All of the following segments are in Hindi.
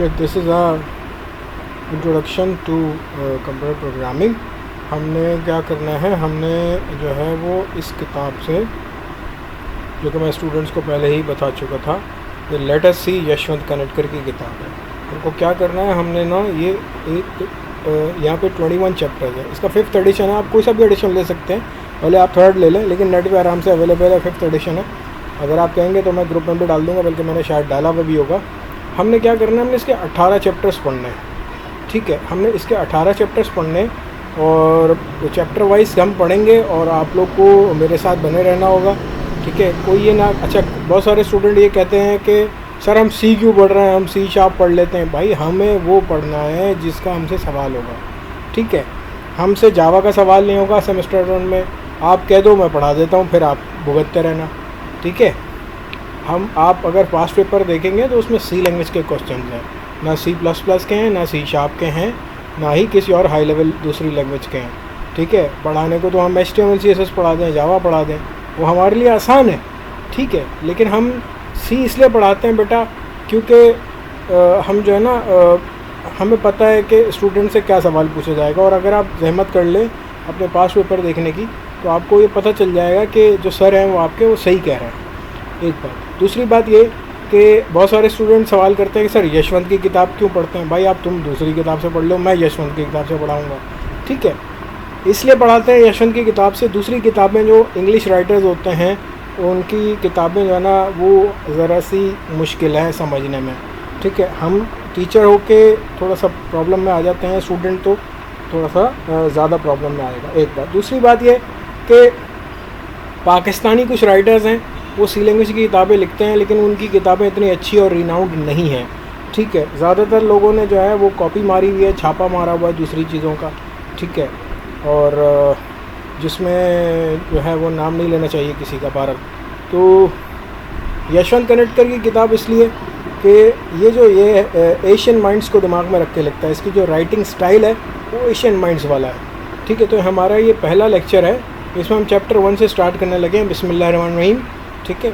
Okay, this is a introduction to computer programming. हमने क्या करना है, हमने जो है वो इस किताब से, जो कि मैं स्टूडेंट्स को पहले ही बता चुका था, ये लेट अस सी यशवंत कनेक्टर की किताब है। उनको क्या करना है, हमने ना ये एक यहाँ पे 21 चैप्टर्स है। इसका 5th एडिशन है, आप कोई सा भी एडिशन ले सकते हैं, पहले आप 3rd ले लें, लेकिन नेट पे आराम से अवेलेबल है। 5th एडिशन है, अगर आप कहेंगे तो मैं ग्रुप में भी डाल दूँगा, बल्कि मैंने शायद डाला हुआ भी होगा। हमने क्या करना है, हमने इसके 18 चैप्टर्स पढ़ने हैं। ठीक है, हमने इसके 18 चैप्टर्स पढ़ने और चैप्टर वाइज हम पढ़ेंगे और आप लोग को मेरे साथ बने रहना होगा। ठीक है, कोई ये ना, अच्छा बहुत सारे स्टूडेंट ये कहते हैं कि सर हम सी क्यों पढ़ रहे हैं, हम सी शार्प पढ़ लेते हैं। भाई हमें वो पढ़ना है जिसका हमसे सवाल होगा। ठीक है, हमसे जावा का सवाल नहीं होगा सेमेस्टर 1 में, आप कह दो मैं पढ़ा देता हूँ, फिर आप भुगतते रहना। ठीक है, आप अगर पास्ट पेपर देखेंगे तो उसमें सी लैंग्वेज के क्वेश्चन हैं, ना C++ के हैं, ना सी शार्प के हैं, ना ही किसी और हाई लेवल दूसरी लैंग्वेज के हैं। ठीक है, पढ़ाने को तो हम HTML CSS पढ़ा दें, जावा पढ़ा दें, वो हमारे लिए आसान है। ठीक है, लेकिन हम सी इसलिए पढ़ाते हैं बेटा क्योंकि हम जो है ना हमें पता है कि स्टूडेंट से क्या सवाल पूछा जाएगा, और अगर आप जहमत कर लें अपने पास पेपर देखने की तो आपको ये पता चल जाएगा कि जो सर हैं वो आपके वो सही कह रहे हैं। एक बात। दूसरी बात ये कि बहुत सारे स्टूडेंट सवाल करते हैं कि सर यशवंत की किताब क्यों पढ़ते हैं। भाई आप तुम दूसरी किताब से पढ़ लो, मैं यशवंत की किताब से पढ़ाऊँगा। ठीक है, इसलिए पढ़ाते हैं यशवंत की किताब से। दूसरी किताबें जो इंग्लिश राइटर्स होते हैं उनकी किताबें जो है ना वो ज़रा सी मुश्किल है समझने में। ठीक है, हम टीचर होके थोड़ा सा प्रॉब्लम में आ जाते हैं, स्टूडेंट तो थोड़ा सा ज़्यादा प्रॉब्लम में आएगा। एक बात। दूसरी बात ये कि पाकिस्तानी कुछ राइटर्स हैं वो सी लैंग्वेज की किताबें लिखते हैं, लेकिन उनकी किताबें इतनी अच्छी और रिनाउंड नहीं हैं। ठीक है, ज़्यादातर लोगों ने जो है वो कॉपी मारी हुई है, छापा मारा हुआ है दूसरी चीज़ों का। ठीक है, और जिसमें जो है वो नाम नहीं लेना चाहिए किसी का भारत। तो यशवंत कनेक्टर की किताब इसलिए कि ये एशियन माइंड्स को दिमाग में रख के लिखता है। इसकी जो राइटिंग स्टाइल है वो एशियन माइंड्स वाला है। ठीक है, तो हमारा ये पहला लेक्चर है, इसमें हम चैप्टर 1 से स्टार्ट करने लगे हैं। बिस्मिल्लाहिर्रहमानिर्रहीम। ठीक है,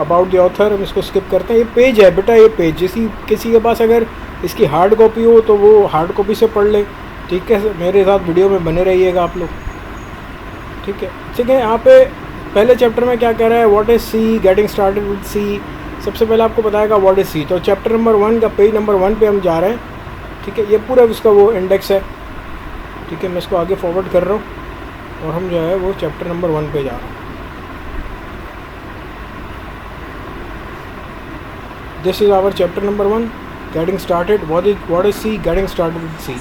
अबाउट द ऑथर हम इसको स्किप करते हैं। ये पेज है बेटा, ये पेज किसी के पास अगर इसकी हार्ड कॉपी हो तो वो हार्ड कॉपी से पढ़ ले। ठीक है, मेरे साथ वीडियो में बने रहिएगा आप लोग। ठीक है, यहाँ पे पहले चैप्टर में क्या कह रहा है, what is C, getting started with C. सबसे पहले आपको बताएगा व्हाट इज़ सी। तो चैप्टर नंबर 1 का पेज नंबर 1 पे हम जा रहे हैं। ठीक है, ये पूरा उसका वो इंडेक्स है। ठीक है, मैं इसको आगे फॉरवर्ड कर रहा हूँ और हम जो है वो चैप्टर नंबर 1 पे जा रहे हैं। This is our chapter number 1, getting started. What is C, getting started with C.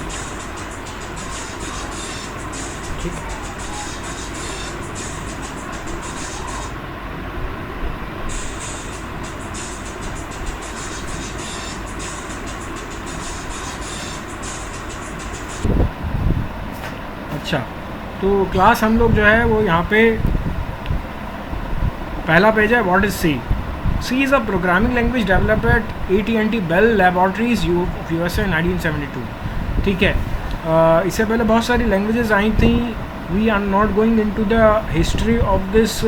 अच्छा, तो क्लास हम लोग जो है वो यहाँ पे पहला पेज है, what is C. C is a programming language developed at AT&T Bell Laboratories USA in 1972। ठीक है, इससे पहले बहुत सारी लैंग्वेजेस आई थी। We are not going into the history of this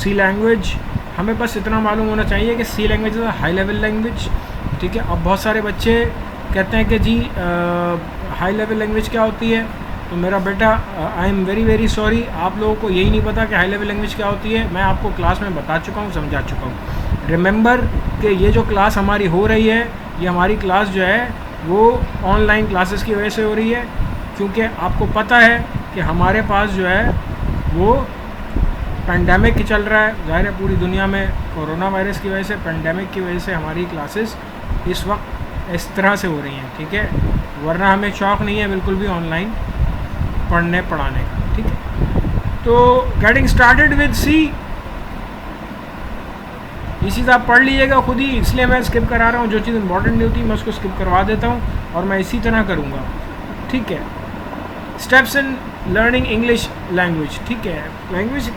C language. हमें बस इतना मालूम होना चाहिए कि C language is a high level language. ठीक है, अब बहुत सारे बच्चे कहते हैं कि जी हाई लेवल लैंग्वेज क्या होती है। तो मेरा बेटा आई एम वेरी सॉरी, आप लोगों को यही नहीं पता कि हाई लेवल लैंग्वेज क्या होती है। मैं आपको क्लास में बता चुका हूँ, समझा चुका हूँ। रिमेंबर कि ये जो क्लास हमारी हो रही है, ये हमारी क्लास जो है वो ऑनलाइन क्लासेस की वजह से हो रही है, क्योंकि आपको पता है कि हमारे पास जो है वो पेंडेमिक चल रहा है। ज़ाहिर है पूरी दुनिया में कोरोना वायरस की वजह से, पेंडेमिक की वजह से हमारी क्लासेस इस वक्त इस तरह से हो रही हैं। ठीक है, वरना हमें शौक़ नहीं है बिल्कुल भी ऑनलाइन पढ़ाने का। ठीक है, तो गेटिंग स्टार्टेड विद सी, ये चीज़ आप पढ़ लीजिएगा खुद ही, इसलिए मैं स्किप करा रहा हूँ। जो चीज़ इंपॉर्टेंट नहीं होती मैं उसको स्किप करवा देता हूँ और मैं इसी तरह करूँगा। ठीक है, steps in learning English language. ठीक है, लैंग्वेज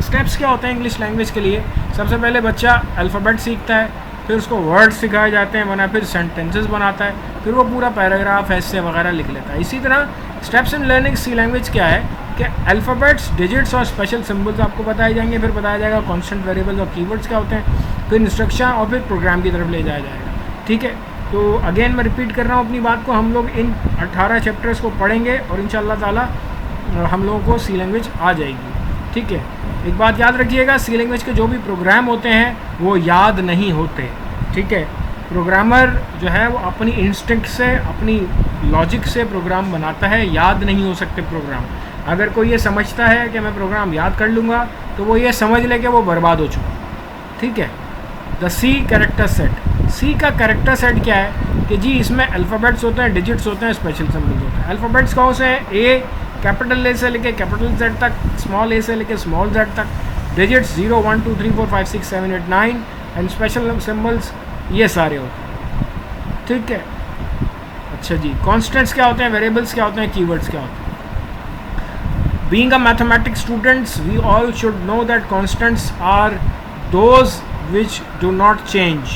स्टेप्स क्या होते हैं इंग्लिश लैंग्वेज के लिए। सबसे पहले बच्चा अल्फ़ाबेट सीखता है, फिर उसको वर्ड सिखाए जाते हैं बना, फिर सेंटेंसेस बनाता है, फिर वो पूरा पैराग्राफ ऐसे वगैरह लिख लेता है। इसी तरह steps in learning C language क्या है कि अल्फ़ाबेट्स, डिजिट्स और स्पेशल सिंबल्स आपको बताए जाएंगे, फिर बताया जाएगा कॉन्स्टेंट वेरिएबल्स और कीवर्ड्स क्या होते हैं, फिर इंस्ट्रक्शन और फिर प्रोग्राम की तरफ ले जाया जाएगा। ठीक है, तो अगेन मैं रिपीट कर रहा हूँ अपनी बात को, हम लोग इन 18 चैप्टर्स को पढ़ेंगे और इंशाल्लाह ताला हम लोगों को सी लैंग्वेज आ जाएगी। ठीक है, एक बात याद रखिएगा, सी लैंग्वेज के जो भी प्रोग्राम होते हैं वो याद नहीं होते। ठीक है, प्रोग्रामर जो है वो अपनी इंस्टिंक्ट से, अपनी लॉजिक से प्रोग्राम बनाता है, याद नहीं हो सकते प्रोग्राम। अगर कोई ये समझता है कि मैं प्रोग्राम याद कर लूँगा तो वो ये समझ ले कि वो बर्बाद हो चुका। ठीक है, द सी कैरेक्टर सेट, सी का कैरेक्टर सेट क्या है कि जी इसमें अल्फ़ाबेट्स होते हैं, डिजिट्स होते हैं, स्पेशल सिंबल्स होते हैं। अल्फ़ाबेट्स कौन से हैं? ए कैपिटल ए से लेके कैपिटल जेड तक, स्मॉल ए से लेके स्मॉल जेड तक, डिजिट्स 0 1 2 3 4 5 6 7 8 9 एंड स्पेशल सिंबल्स ये सारे होते हैं। ठीक है, अच्छा जी, कॉन्स्टेंट्स क्या होते हैं, वेरिएबल्स क्या होते हैं, कीवर्ड्स क्या होते हैं। Being a mathematics students, we all should know that constants are those which do not change.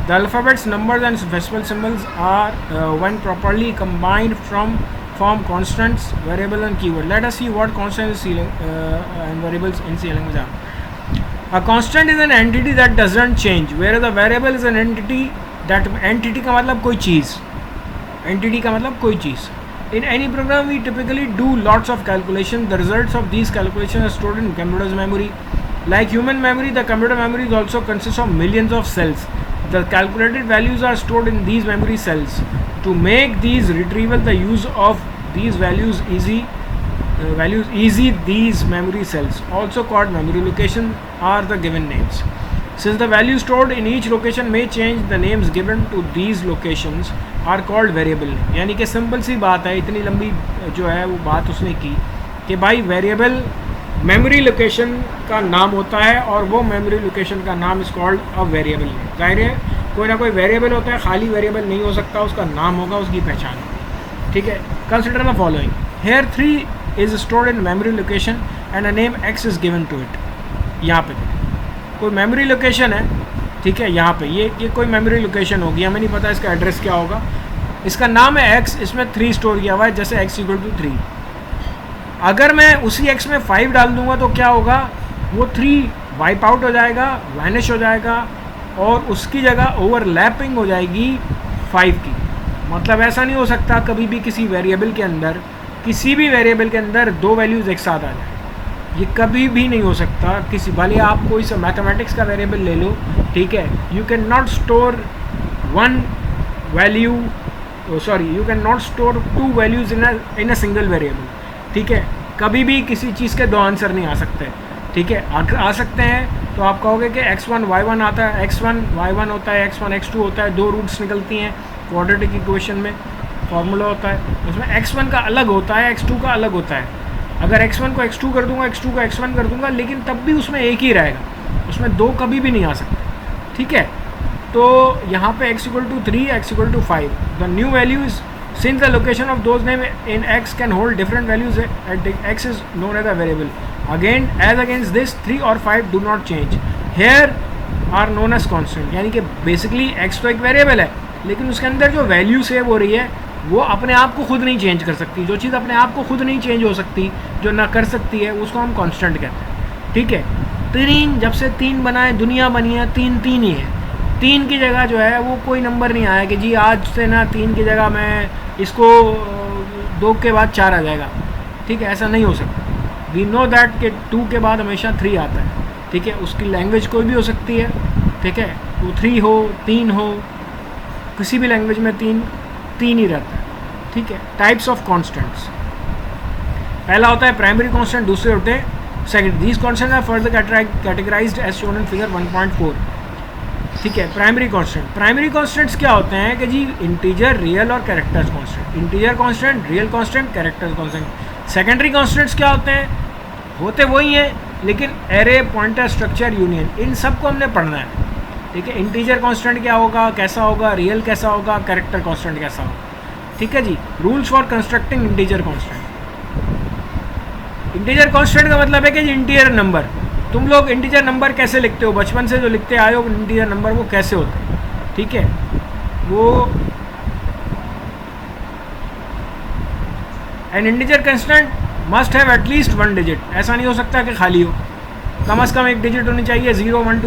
The alphabets, numbers and special symbols are when properly combined form constants, variable and keyword. Let us see what constants and variables in C language are. A constant is an entity that doesn't change, whereas a variable is an entity that, entity का मतलब कोई चीज़, entity का मतलब कोई चीज़। In any program we typically do lots of calculation. The results of these calculations are stored in computer's memory. Like human memory, the computer memory also consists of millions of cells. The calculated values are stored in these memory cells. To make these retrieval, the use of these values easy, these memory cells, also called memory location, are the given names. Since the values stored in each location may change, the names given to these locations are called variable. यानी कि सिंपल सी बात है, इतनी लंबी जो है वो बात उसने की कि भाई वेरिएबल मेमोरी लोकेशन का नाम होता है और वो मेमोरी लोकेशन का नाम इज कॉल्ड अ वेरिएबल। जाहिर है कोई ना कोई वेरिएबल होता है, खाली वेरिएबल नहीं हो सकता, उसका नाम होगा, उसकी पहचान। ठीक है, consider the following, here 3 is stored in memory location and a name x is given to it. यहाँ पे कोई मेमोरी लोकेशन है, ठीक है, यहाँ पे ये कोई मेमोरी लोकेशन होगी, हमें नहीं पता इसका एड्रेस क्या होगा, इसका नाम है x, इसमें 3 स्टोर किया हुआ है, जैसे x इक्वल टू 3। अगर मैं उसी x में 5 डाल दूंगा तो क्या होगा, वो 3 वाइप आउट हो जाएगा, वैनिश हो जाएगा और उसकी जगह ओवरलैपिंग हो जाएगी 5 की। मतलब ऐसा नहीं हो सकता कभी भी किसी वेरिएबल के अंदर, किसी भी वेरिएबल के अंदर 2 वैल्यूज़ एक साथ आ जाए, ये कभी भी नहीं हो सकता। किसी भले आप कोई सा मैथमेटिक्स का वेरिएबल ले लो, ठीक है, you can not store 1 value, you can not store 2 values in a single variable. ठीक है, कभी भी किसी चीज़ के 2 आंसर नहीं आ सकते। ठीक है, आ सकते हैं तो आप कहोगे कि x1 y1 आता है, x1 y1 होता है, x1 x2 होता है, 2 रूट्स निकलती हैं क्वाड्रेटिक इक्वेशन में, फार्मूला होता है उसमें x1 का अलग होता है, x2 का अलग होता है। अगर x1 को x2 कर दूंगा, x2 को x1 कर दूंगा, लेकिन तब भी उसमें एक ही रहेगा, उसमें 2 कभी भी नहीं आ सकते। ठीक है, तो यहाँ पे x equal to 3, x equal to 5, the new values since the location of those name in x can hold different values at x is known as a variable. Again, as against this 3 or 5 do not change, here are known as constant। यानी कि बेसिकली x तो एक वेरिएबल है, लेकिन उसके अंदर जो वैल्यू सेव हो रही है वो अपने आप को खुद नहीं चेंज कर सकती। जो चीज़ अपने आप को खुद नहीं चेंज हो सकती, जो ना कर सकती है, उसको हम कांस्टेंट कहते हैं। ठीक है, 3 जब से 3 बना है, दुनिया बनी है, 3 3 ही है। 3 की जगह जो है वो कोई नंबर नहीं आया कि जी आज से ना 3 की जगह मैं इसको 2 के बाद 4 आ जाएगा। ठीक है, ऐसा नहीं हो सकता। वी नो दैट कि 2 के बाद हमेशा 3 आता है। ठीक है, उसकी लैंग्वेज कोई भी हो सकती है। ठीक है, वो 3 हो, 3 हो, किसी भी लैंग्वेज में 3 ही रहता है। ठीक है, टाइप्स ऑफ कॉन्स्टेंट्स, पहला होता है प्राइमरी कॉन्स्टेंट, दूसरे होते हैं second. These constant are further categorised as shown in figure 1.4। ठीक है, प्राइमरी कांस्टेंट, प्राइमरी कांस्टेंट्स क्या होते हैं कि जी इंटीजर, रियल और characters constant. Integer constant, real constant, characters constant. Secondary constants क्या होते हैं, होते वही हैं लेकिन एरे, पॉइंटर, स्ट्रक्चर, यूनियन, इन सब को हमने पढ़ना है। ठीक है, इंटीजर कांस्टेंट क्या होगा, कैसा होगा, रियल कैसा होगा, कैरेक्टर कांस्टेंट कैसा होगा। ठीक है जी, rules for constructing integer constant. Integer constant का मतलब है कि इंटीजर नंबर, तुम लोग इंटीजर नंबर कैसे लिखते हो, बचपन से जो लिखते आए हो इंटीजर नंबर, वो कैसे होते हैं। ठीक है, वो N integer constant must have at least 1 digit. ऐसा नहीं हो सकता कि खाली हो, कम से कम 1 डिजिट होनी चाहिए, 0 1 2